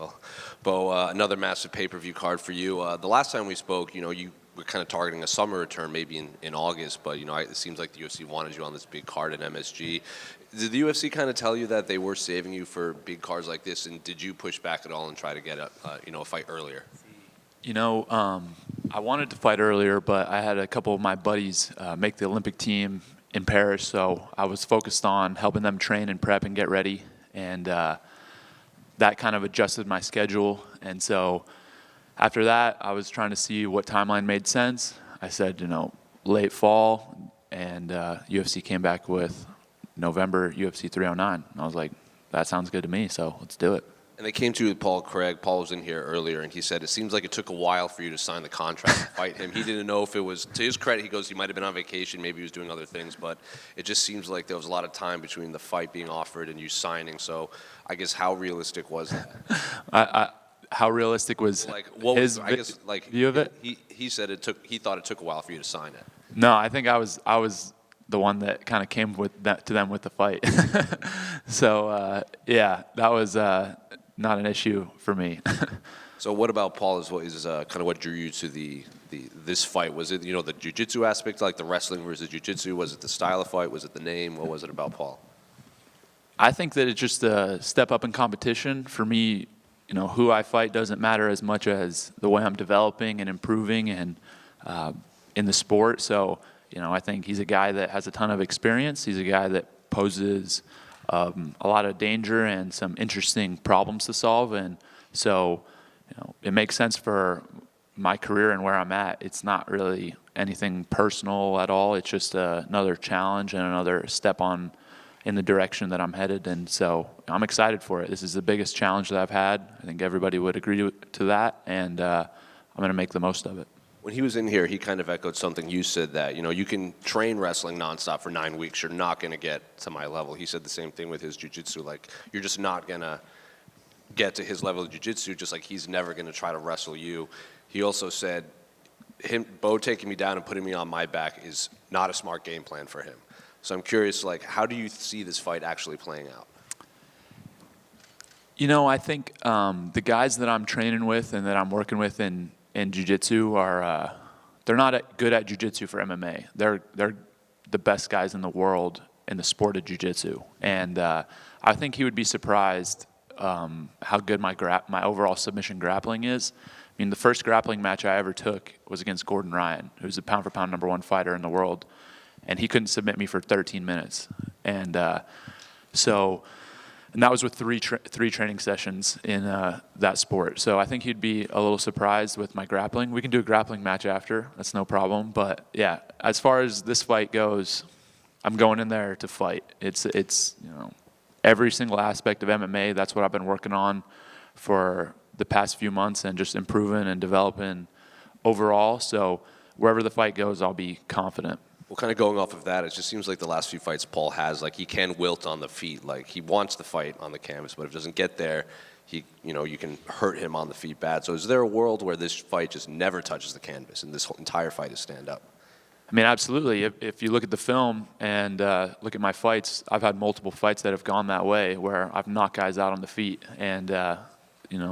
Well, Bo, another massive pay-per-view card for you. The last time we spoke, you were kind of targeting a summer return, maybe in August, but it seems like the UFC wanted you on this big card at MSG. Did the UFC kind of tell you that they were saving you for big cards like this, and did you push back at all and try to get a fight earlier? I wanted to fight earlier, but I had a couple of my buddies make the Olympic team in Paris, so I was focused on helping them train and prep and get ready, and that kind of adjusted my schedule. And so after that, I was trying to see what timeline made sense. I said, late fall, and UFC came back with November UFC 309. And I was like, that sounds good to me, so let's do it. And they came to you with Paul Craig. Paul was in here earlier, and he said, it seems like it took a while for you to sign the contract and fight him. He didn't know if it was, to his credit, he goes, he might have been on vacation, maybe he was doing other things, but it just seems like there was a lot of time between the fight being offered and you signing. So I guess how realistic was that? How realistic was his view of it? He said he thought it took a while for you to sign it. No, I think I was the one that kind of came to them with the fight. So that was not an issue for me. So what about Paul is kind of what drew you to this fight? Was it the jiu-jitsu aspect, like the wrestling versus jiu-jitsu? Was it the style of fight? Was it the name? What was it about Paul? I think that it's just a step up in competition. For me, who I fight doesn't matter as much as the way I'm developing and improving and in the sport. So, I think he's a guy that has a ton of experience. He's a guy that poses a lot of danger and some interesting problems to solve. And so, it makes sense for my career and where I'm at. It's not really anything personal at all. It's just another challenge and another step in the direction that I'm headed. And so I'm excited for it. This is the biggest challenge that I've had. I think everybody would agree to that. And I'm going to make the most of it. When he was in here, he kind of echoed something you said, that you can train wrestling nonstop for 9 weeks. You're not going to get to my level. He said the same thing with his jiu-jitsu. Like, you're just not going to get to his level of jiu-jitsu, just like he's never going to try to wrestle you. He also said, Bo taking me down and putting me on my back is not a smart game plan for him. So I'm curious, how do you see this fight actually playing out? I think the guys that I'm training with and that I'm working with in jiu-jitsu are they're not good at jiu-jitsu for MMA. They're the best guys in the world in the sport of jiu-jitsu, and I think he would be surprised how good my overall submission grappling is. I mean, the first grappling match I ever took was against Gordon Ryan, who's a pound-for-pound #1 fighter in the world, and he couldn't submit me for 13 minutes, and and that was with three training sessions in that sport. So I think he'd be a little surprised with my grappling. We can do a grappling match after. That's no problem. But, yeah, as far as this fight goes, I'm going in there to fight. It's every single aspect of MMA. That's what I've been working on for the past few months and just improving and developing overall. So wherever the fight goes, I'll be confident. Well, kind of going off of that, it just seems like the last few fights Paul has, he can wilt on the feet. He wants to fight on the canvas, but if it doesn't get there, you can hurt him on the feet bad. So is there a world where this fight just never touches the canvas and this whole entire fight is stand up? I mean, absolutely. If you look at the film and look at my fights, I've had multiple fights that have gone that way where I've knocked guys out on the feet. And,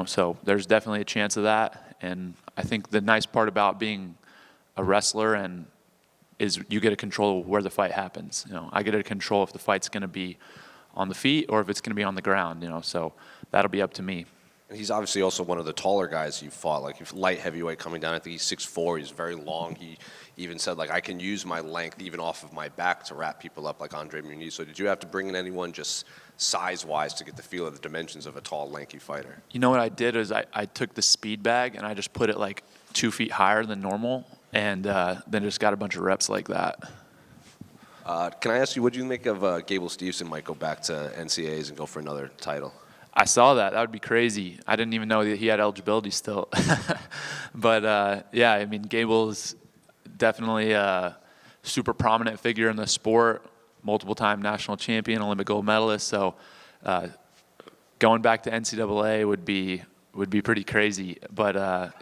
so there's definitely a chance of that. And I think the nice part about being a wrestler is you get to control where the fight happens. I get to control if the fight's going to be on the feet or if it's going to be on the ground. So that'll be up to me. And he's obviously also one of the taller guys you've fought. Light heavyweight coming down. I think he's 6'4". He's very long. He even said I can use my length even off of my back to wrap people up like Andre Muniz. So did you have to bring in anyone just size-wise to get the feel of the dimensions of a tall, lanky fighter? What I did is I took the speed bag and I just put it 2 feet higher than normal. And then just got a bunch of reps like that. Can I ask you, what do you make of Gable Steveson might go back to NCAAs and go for another title? I saw that. That would be crazy. I didn't even know that he had eligibility still. But, Gable's definitely a super prominent figure in the sport, multiple-time national champion, Olympic gold medalist. So going back to NCAA would would be pretty crazy. But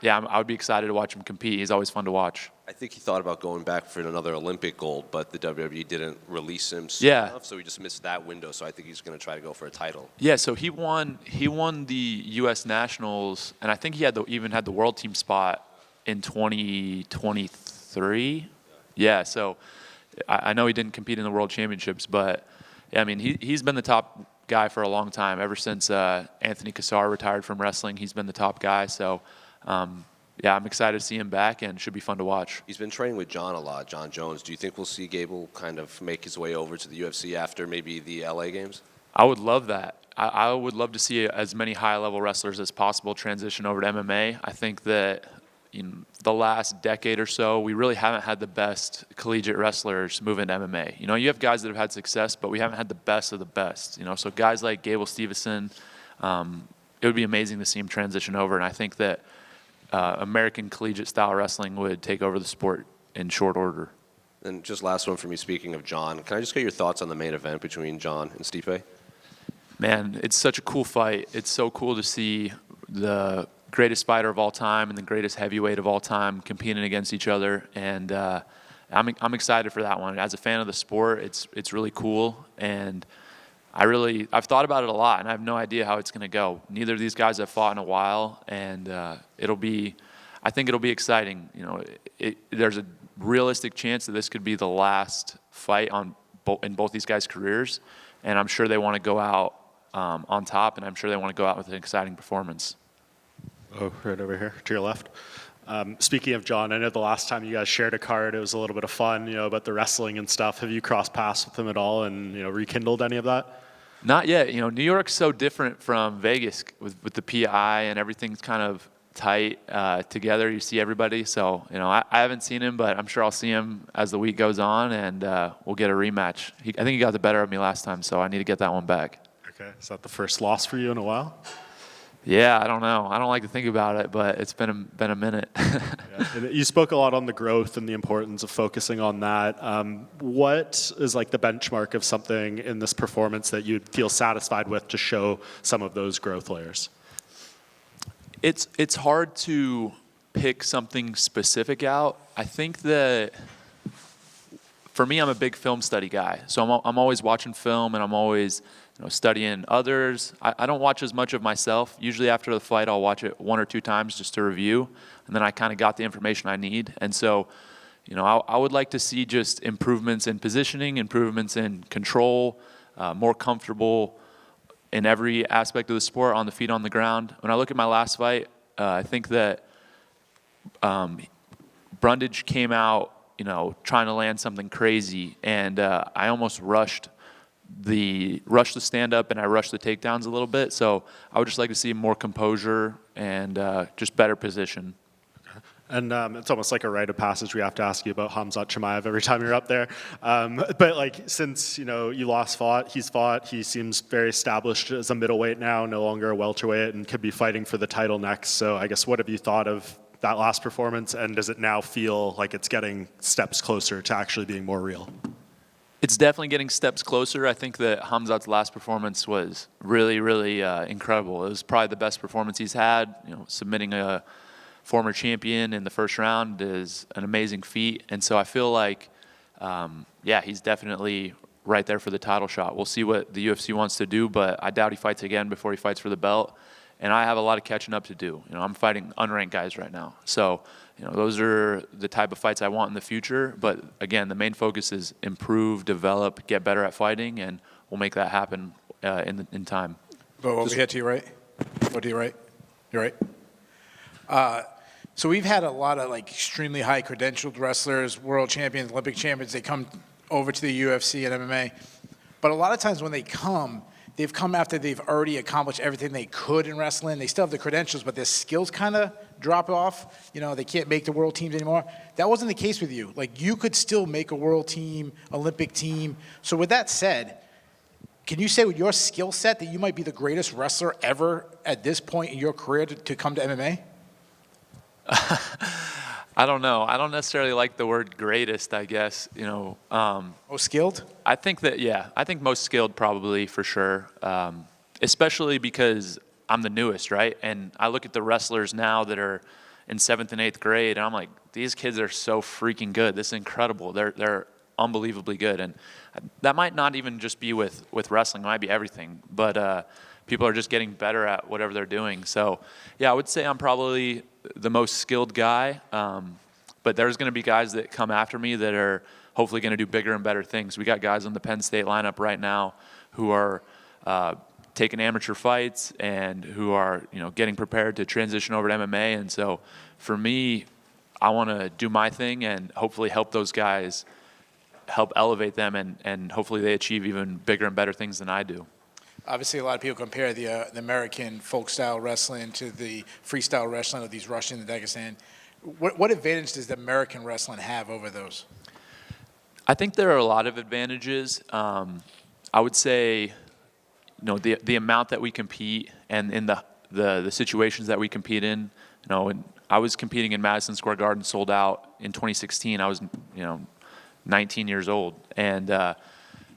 yeah, I would be excited to watch him compete. He's always fun to watch. I think he thought about going back for another Olympic gold, but the WWE didn't release him soon Yeah. enough, so he just missed that window. So I think he's going to try to go for a title. Yeah, so he won the U.S. Nationals, and I think he even had the world team spot in 2023. Yeah, so I know he didn't compete in the World Championships, but yeah, I mean he's been the top guy for a long time. Ever since Anthony Cassar retired from wrestling, he's been the top guy. So yeah, I'm excited to see him back, and it should be fun to watch. He's been training with John a lot, John Jones. Do you think we'll see Gable kind of make his way over to the UFC after maybe the LA games? I would love that. I would love to see as many high-level wrestlers as possible transition over to MMA. I think that in the last decade or so, we really haven't had the best collegiate wrestlers move into MMA. You know, you have guys that have had success, but we haven't had the best of the best. You know, so guys like Gable Steveson, it would be amazing to see him transition over, and I think that American collegiate-style wrestling would take over the sport in short order. And just last one for me, speaking of John, can I just get your thoughts on the main event between John and Stipe? Man, it's such a cool fight. It's so cool to see the greatest fighter of all time and the greatest heavyweight of all time competing against each other, and I'm excited for that one. As a fan of the sport, it's really cool, and I've thought about it a lot, and I have no idea how it's going to go. Neither of these guys have fought in a while, and I think it'll be exciting. You know, there's a realistic chance that this could be the last fight in both these guys' careers, and I'm sure they want to go out on top, and I'm sure they want to go out with an exciting performance. Oh, right over here to your left. Speaking of John, I know the last time you guys shared a card, it was a little bit of fun, you know, about the wrestling and stuff. Have you crossed paths with him at all and, you know, rekindled any of that? Not yet. You know, New York's so different from Vegas with the PI, and everything's kind of tight together. You see everybody. So, you know, I haven't seen him, but I'm sure I'll see him as the week goes on, and we'll get a rematch. I think he got the better of me last time, so I need to get that one back. Okay. Is that the first loss for you in a while? Yeah, I don't know. I don't like to think about it, but it's been a minute. Yeah. And you spoke a lot on the growth and the importance of focusing on that. What is like the benchmark of something in this performance that you'd feel satisfied with to show some of those growth layers? It's hard to pick something specific out. I think that for me, I'm a big film study guy, so I'm always watching film, and I'm always studying others. I don't watch as much of myself. Usually after the fight, I'll watch it 1 or 2 times just to review, and then I kind of got the information I need. And so, I would like to see just improvements in positioning, improvements in control, more comfortable in every aspect of the sport, on the feet, on the ground. When I look at my last fight, I think that Brundage came out, trying to land something crazy, and I almost rushed the stand-up, and I rushed the takedowns a little bit. So I would just like to see more composure and just better position. And it's almost like a rite of passage. We have to ask you about Khamzat Chimaev every time you're up there. But like, since you he's fought. He seems very established as a middleweight now, no longer a welterweight, and could be fighting for the title next. So I guess, what have you thought of that last performance? And does it now feel like it's getting steps closer to actually being more real? It's definitely getting steps closer. I think that Khamzat's last performance was really, really incredible. It was probably the best performance he's had. Submitting a former champion in the first round is an amazing feat. And so I feel like, he's definitely right there for the title shot. We'll see what the UFC wants to do, but I doubt he fights again before he fights for the belt. And I have a lot of catching up to do. I'm fighting unranked guys right now. So, those are the type of fights I want in the future. But again, the main focus is improve, develop, get better at fighting, and we'll make that happen in time. Go over here to your right. Go to your right. You're right. So we've had a lot of extremely high credentialed wrestlers, world champions, Olympic champions. They come over to the UFC and MMA. But a lot of times when they come, they've come after they've already accomplished everything they could in wrestling. They still have the credentials, but their skills kind of drop off. They can't make the world teams anymore. That wasn't the case with you. You could still make a world team, Olympic team. So with that said, can you say with your skill set that you might be the greatest wrestler ever at this point in your career to come to MMA? I don't know. I don't necessarily like the word greatest, I guess. Most skilled? I think that, I think most skilled probably, for sure. Especially because I'm the newest, right? And I look at the wrestlers now that are in 7th and 8th grade, and I'm like, these kids are so freaking good. This is incredible. They're unbelievably good. And that might not even just be with wrestling. It might be everything. But people are just getting better at whatever they're doing. So, yeah, I would say I'm probably the most skilled guy. But there's going to be guys that come after me that are hopefully going to do bigger and better things. We got guys on the Penn State lineup right now who are taking amateur fights and who are, getting prepared to transition over to MMA. And so for me, I want to do my thing and hopefully help those guys, help elevate them, and hopefully they achieve even bigger and better things than I do. Obviously, a lot of people compare the American folk-style wrestling to the freestyle wrestling of these Russian and Dagestan. What advantage does the American wrestling have over those? I think there are a lot of advantages. I would say, the amount that we compete and in the situations that we compete in. And I was competing in Madison Square Garden, sold out in 2016. I was, 19 years old, and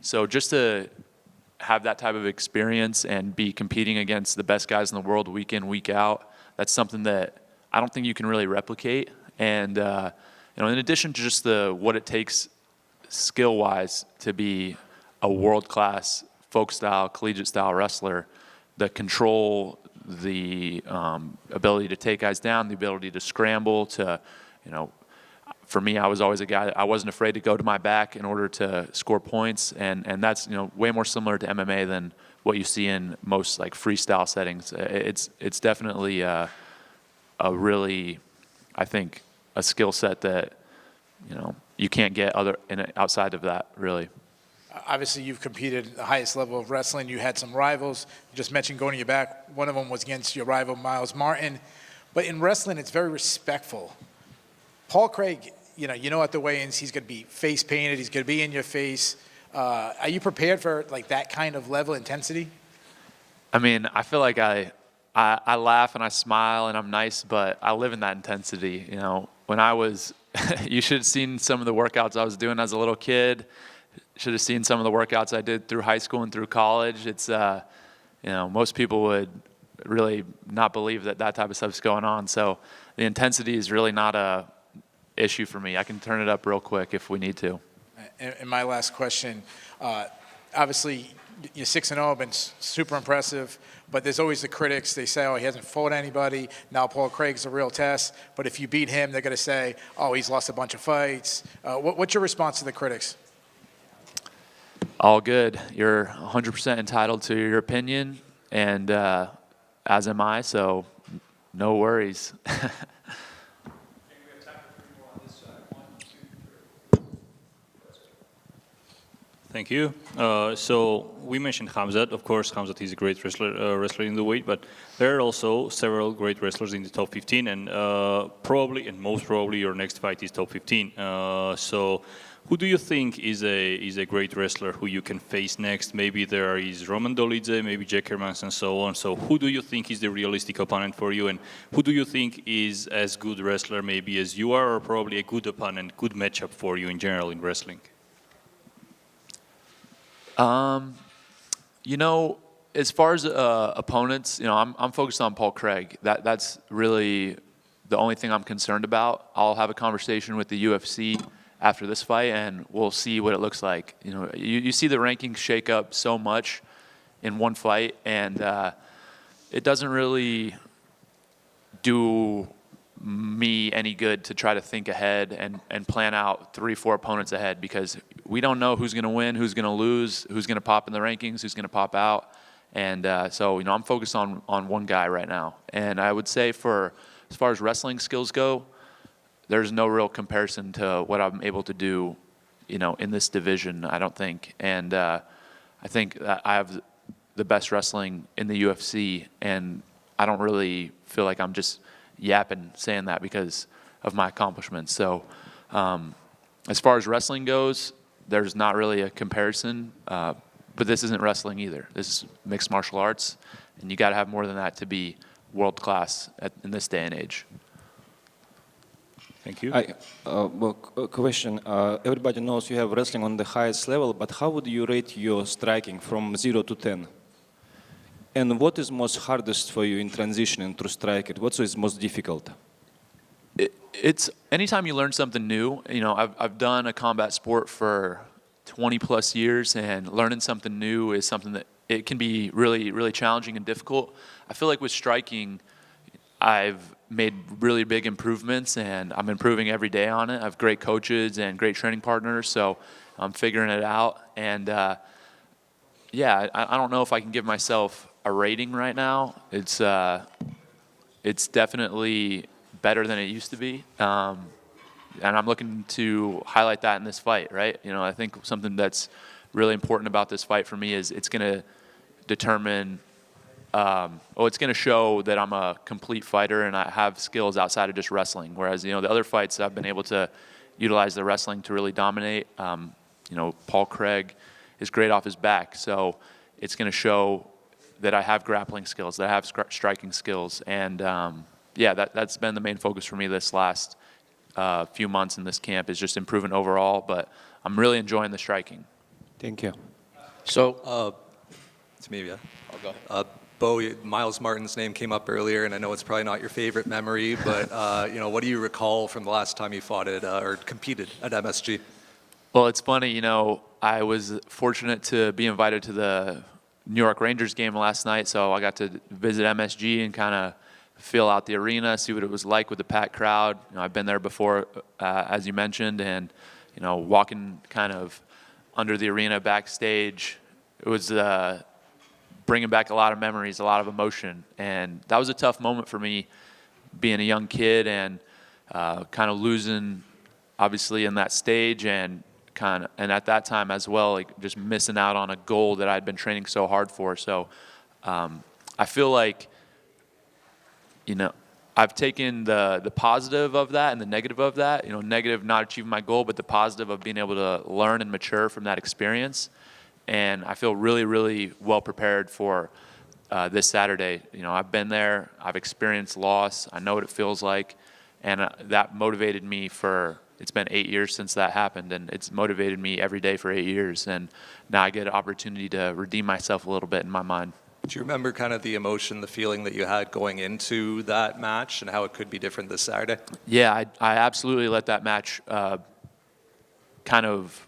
so just to have that type of experience and be competing against the best guys in the world week in, week out, that's something that I don't think you can really replicate. And in addition to just what it takes skill-wise to be a world-class folk-style, collegiate-style wrestler, the control, the ability to take guys down, the ability to scramble, for me, I was always a guy that I wasn't afraid to go to my back in order to score points, and that's way more similar to MMA than what you see in most like freestyle settings. It's definitely a really, I think, a skill set that you can't get outside of that really. Obviously, you've competed at the highest level of wrestling. You had some rivals. You just mentioned going to your back. One of them was against your rival, Miles Martin. But in wrestling, it's very respectful. Paul Craig, you know at the weigh-ins, he's going to be face painted. He's going to be in your face. Are you prepared for like that kind of level of intensity? I mean, I feel like I laugh and I smile and I'm nice, but I live in that intensity. When I was, you should have seen some of the workouts I was doing as a little kid. Should have seen some of the workouts I did through high school and through college. It's, most people would really not believe that type of stuff's going on. So the intensity is really not a issue for me. I can turn it up real quick if we need to. And my last question, obviously you're 6-0, been super impressive, but there's always the critics. They say, oh, he hasn't fought anybody. Now Paul Craig's a real test. But if you beat him, they're going to say, oh, he's lost a bunch of fights. What's your response to the critics? All good. You're 100% entitled to your opinion, and as am I, so no worries. Thank you. So we mentioned Khamzat. Of course, Khamzat is a great wrestler in the weight, but there are also several great wrestlers in the top 15, and most probably your next fight is top 15. So who do you think is a great wrestler who you can face next? Maybe there is Roman Dolidze, maybe Jack Hermans, and so on. So who do you think is the realistic opponent for you, and who do you think is as good wrestler maybe as you are, or probably a good opponent, good matchup for you in general in wrestling? As far as opponents, I'm focused on Paul Craig. That's really the only thing I'm concerned about. I'll have a conversation with the UFC after this fight, and we'll see what it looks like. You see the rankings shake up so much in one fight, and it doesn't really do me any good to try to think ahead and plan out 3-4 opponents ahead, because we don't know who's going to win, who's going to lose, who's going to pop in the rankings, who's going to pop out. And so I'm focused on one guy right now. And I would say as far as wrestling skills go, there's no real comparison to what I'm able to do, in this division, I don't think. And I think that I have the best wrestling in the UFC, and I don't really feel like I'm just yapping saying that because of my accomplishments. So as far as wrestling goes, there's not really a comparison, but this isn't wrestling either. This is mixed martial arts, and you got to have more than that to be world class in this day and age. Thank you. Question. Everybody knows you have wrestling on the highest level, but how would you rate your striking from 0 to 10? And what is most hardest for you in transitioning to striker? What is most difficult? It's anytime you learn something new. You know, I've done a combat sport for 20 plus years, and learning something new is something that it can be really, really challenging and difficult. I feel like with striking, I've made really big improvements, and I'm improving every day on it. I have great coaches and great training partners, so I'm figuring it out. And yeah, I don't know if I can give myself a rating right now. It's definitely better than it used to be. And I'm looking to highlight that in this fight, right? You know, I think something that's really important about this fight for me is it's going to determine, it's going to show that I'm a complete fighter and I have skills outside of just wrestling. Whereas, you know, the other fights I've been able to utilize the wrestling to really dominate. You know, Paul Craig is great off his back. So it's going to show that I have grappling skills, that I have striking skills. And yeah, that's been the main focus for me this last few months in this camp, is just improving overall, but I'm really enjoying the striking. Thank you. So, It's me, yeah. I'll go ahead. Bo, Miles Martin's name came up earlier, and I know it's probably not your favorite memory, but you know, what do you recall from the last time you fought it or competed at MSG? Well, it's funny, you know, I was fortunate to be invited to the New York Rangers game last night, so I got to visit MSG and kind of feel out the arena, see what it was like with the packed crowd. You know, I've been there before, as you mentioned, and you know, walking kind of under the arena backstage, it was bringing back a lot of memories, a lot of emotion, and that was a tough moment for me, being a young kid and kind of losing, obviously, in that stage, and at that time as well, like just missing out on a goal that I'd been training so hard for. So I feel like, you know, I've taken the positive of that and the negative of that. You know, negative not achieving my goal, but the positive of being able to learn and mature from that experience. And I feel really, really well prepared for this Saturday. You know, I've been there, I've experienced loss, I know what it feels like, and that motivated me for, it's been 8 years since that happened, and it's motivated me every day for 8 years. And now I get an opportunity to redeem myself a little bit in my mind. Do you remember kind of the emotion, the feeling that you had going into that match and how it could be different this Saturday? Yeah, I absolutely let that match kind of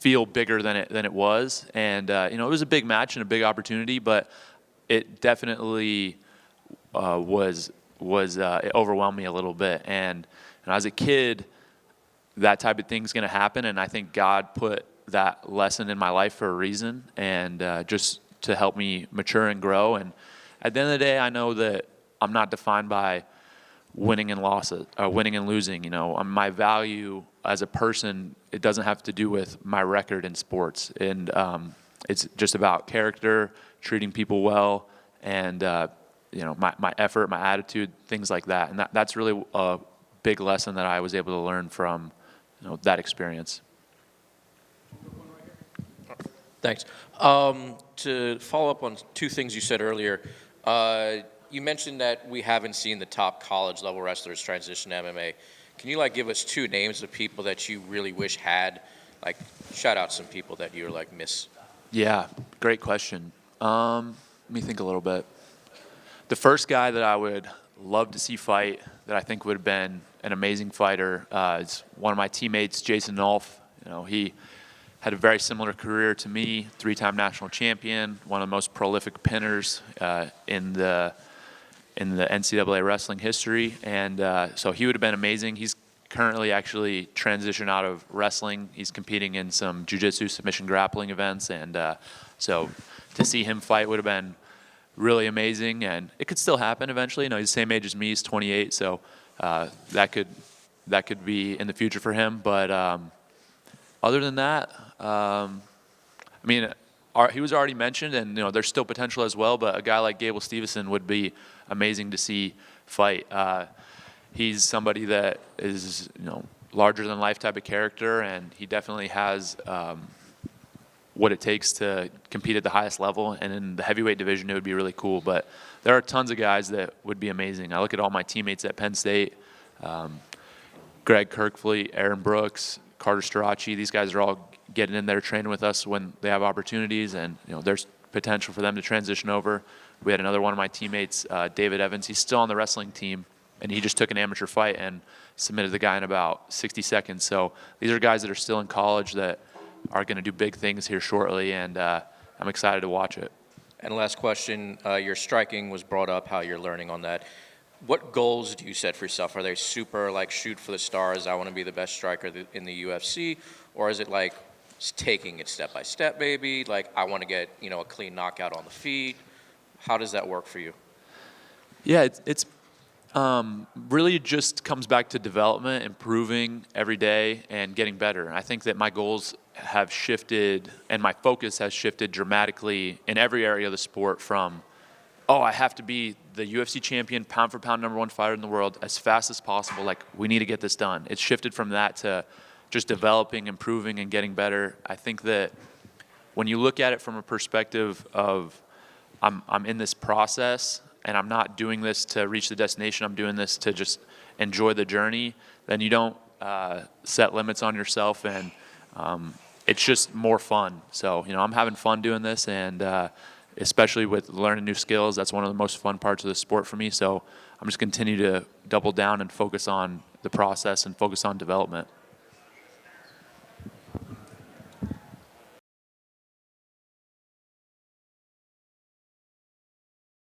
feel bigger than it was. And, you know, it was a big match and a big opportunity, but it definitely it overwhelmed me a little bit. And as a kid, that type of thing's going to happen, and I think God put that lesson in my life for a reason, and just to help me mature and grow. And at the end of the day, I know that I'm not defined by winning and losing. You know, my value as a person, it doesn't have to do with my record in sports, and it's just about character, treating people well, and you know, my effort, my attitude, things like that. And that's really a big lesson that I was able to learn from, you know, that experience. Thanks. To follow up on two things you said earlier, you mentioned that we haven't seen the top college level wrestlers transition to MMA. Can you give us two names of people that you really wish had, shout out some people that you're miss? Yeah, great question. Let me think a little bit. The first guy that I would love to see fight, that I think would have been an amazing fighter, is one of my teammates, Jason Nolf. You know, he had a very similar career to me, 3-time national champion, one of the most prolific pinners in the NCAA wrestling history, and so he would have been amazing. He's currently actually transitioned out of wrestling. He's competing in some jiu-jitsu submission grappling events, and so to see him fight would have been really amazing, and it could still happen eventually. You know, he's the same age as me, he's 28, so that could be in the future for him. But other than that, I mean, he was already mentioned, and you know, there's still potential as well. But a guy like Gable Stevenson would be amazing to see fight. He's somebody that is, you know, larger than life type of character, and he definitely has what it takes to compete at the highest level. And in the heavyweight division, it would be really cool. But there are tons of guys that would be amazing. I look at all my teammates at Penn State, Greg Kirkfleet, Aaron Brooks, Carter Starachi. These guys are all getting in there training with us when they have opportunities, and you know, there's potential for them to transition over. We had another one of my teammates, David Evans. He's still on the wrestling team, and he just took an amateur fight and submitted the guy in about 60 seconds. So these are guys that are still in college that are going to do big things here shortly, and I'm excited to watch it. And last question, your striking was brought up, how you're learning on that. What goals do you set for yourself? Are they super like shoot for the stars, I want to be the best striker in the UFC? Or is it like taking it step by step, maybe? Like I want to get, a clean knockout on the feet. How does that work for you? Yeah, it's really just comes back to development, improving every day, and getting better. And I think that my goals have shifted, and my focus has shifted dramatically in every area of the sport from, I have to be the UFC champion, pound for pound #1 fighter in the world as fast as possible. Like, we need to get this done. It's shifted from that to just developing, improving, and getting better. I think that when you look at it from a perspective of I'm in this process and I'm not doing this to reach the destination, I'm doing this to just enjoy the journey, then you don't set limits on yourself, and it's just more fun. So, I'm having fun doing this, and especially with learning new skills, that's one of the most fun parts of the sport for me. So I'm just continue to double down and focus on the process and focus on development.